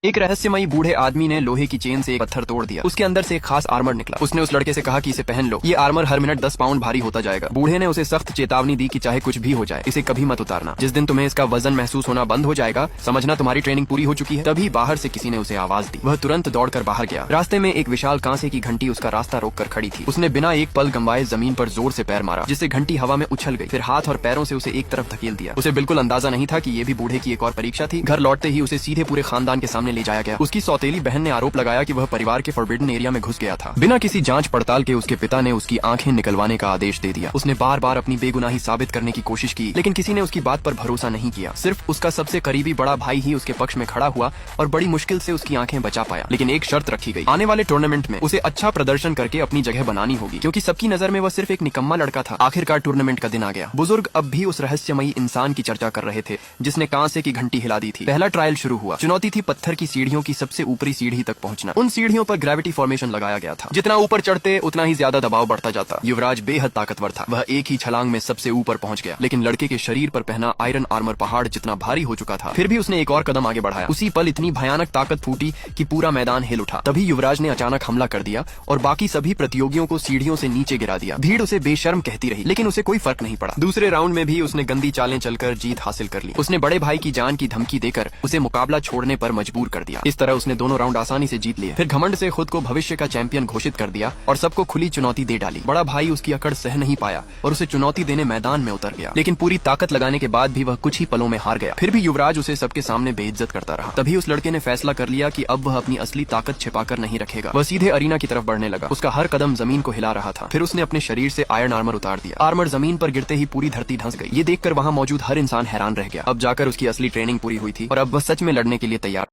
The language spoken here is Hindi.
एक रहस्यमयी बूढ़े आदमी ने लोहे की चेन से एक पत्थर तोड़ दिया। उसके अंदर से एक खास आर्मर निकला। उसने उस लड़के से कहा कि इसे पहन लो, ये आर्मर हर मिनट 10 पाउंड भारी होता जाएगा। बूढ़े ने उसे सख्त चेतावनी दी कि चाहे कुछ भी हो जाए, इसे कभी मत उतारना। जिस दिन तुम्हें इसका वजन महसूस होना बंद हो जाएगा, समझना तुम्हारी ट्रेनिंग पूरी हो चुकी है। तभी बाहर से किसी ने उसे आवाज दी। वह तुरंत दौड़कर बाहर गया। रास्ते में एक विशाल कांसे की घंटी उसका रास्ता रोककर खड़ी थी। उसने बिना एक पल गंवाए जमीन पर जोर से पैर मारा, जिससे घंटी हवा में उछल गई। फिर हाथ और पैरों से उसे एक तरफ धकेल दिया। उसे बिल्कुल अंदाजा नहीं था कि ये भी बूढ़े की एक और परीक्षा थी। घर लौटते ही उसे सीधे पूरे खानदान के सामने ले जाया गया। उसकी सौतेली बहन ने आरोप लगाया कि वह परिवार के फॉरबिडन एरिया में घुस गया था। बिना किसी जांच पड़ताल के उसके पिता ने उसकी आंखें निकलवाने का आदेश दे दिया। उसने बार बार अपनी बेगुनाही साबित करने की कोशिश की, लेकिन किसी ने उसकी बात पर भरोसा नहीं किया। सिर्फ उसका सबसे करीबी बड़ा भाई ही उसके पक्ष में खड़ा हुआ और बड़ी मुश्किल से उसकी आंखें बचा पाया। लेकिन एक शर्त रखी गई, आने वाले टूर्नामेंट में उसे अच्छा प्रदर्शन करके अपनी जगह बनानी होगी, क्योंकि सबकी नजर में वह सिर्फ एक निकम्मा लड़का था। आखिरकार टूर्नामेंट का दिन आ गया। बुजुर्ग अब भी उस रहस्यमयी इंसान की चर्चा कर रहे थे जिसने कांसे की घंटी हिला दी थी। पहला ट्रायल शुरू हुआ। चुनौती थी पत्थर की सीढ़ियों की सबसे ऊपरी सीढ़ी तक पहुंचना। उन सीढ़ियों पर ग्रेविटी फॉर्मेशन लगाया गया था। जितना ऊपर चढ़ते उतना ही ज्यादा दबाव बढ़ता जाता। युवराज बेहद ताकतवर था। वह एक ही छलांग में सबसे ऊपर पहुंच गया, लेकिन लड़के के शरीर पर पहना आयरन आर्मर पहाड़ जितना भारी हो चुका था। फिर भी उसने एक और कदम आगे बढ़ाया। उसी पल इतनी भयानक ताकत फूटी कि पूरा मैदान हिल उठा। तभी युवराज ने अचानक हमला कर दिया और बाकी सभी प्रतियोगियों को सीढ़ियों से नीचे गिरा दिया। भीड़ उसे बेशर्म कहती रही, लेकिन उसे कोई फर्क नहीं पड़ा। दूसरे राउंड में भी उसने गंदी चालें चलकर जीत हासिल कर ली। उसने बड़े भाई की जान की धमकी देकर उसे मुकाबला छोड़ने पर मजबूर कर दिया। इस तरह उसने दोनों राउंड आसानी से जीत लिए। फिर घमंड से खुद को भविष्य का चैंपियन घोषित कर दिया और सबको खुली चुनौती दे डाली। बड़ा भाई उसकी अकड़ सह नहीं पाया और उसे चुनौती देने मैदान में उतर गया। लेकिन पूरी ताकत लगाने के बाद भी वह कुछ ही पलों में हार गया। फिर भी युवराज उसे सबके सामने बेइज्जत करता रहा। तभी उस लड़के ने फैसला कर लिया कि अब वह अपनी असली ताकत छिपाकर नहीं रखेगा। वह सीधे अरीना की तरफ बढ़ने लगा। उसका हर कदम जमीन को हिला रहा था। फिर उसने अपने शरीर से आयरन आर्मर उतार दिया। आर्मर जमीन पर गिरते ही पूरी धरती धंस गई। ये देखकर वहाँ मौजूद हर इंसान हैरान रह गया। अब जाकर उसकी असली ट्रेनिंग पूरी हुई थी और अब वह सच में लड़ने के लिए तैयार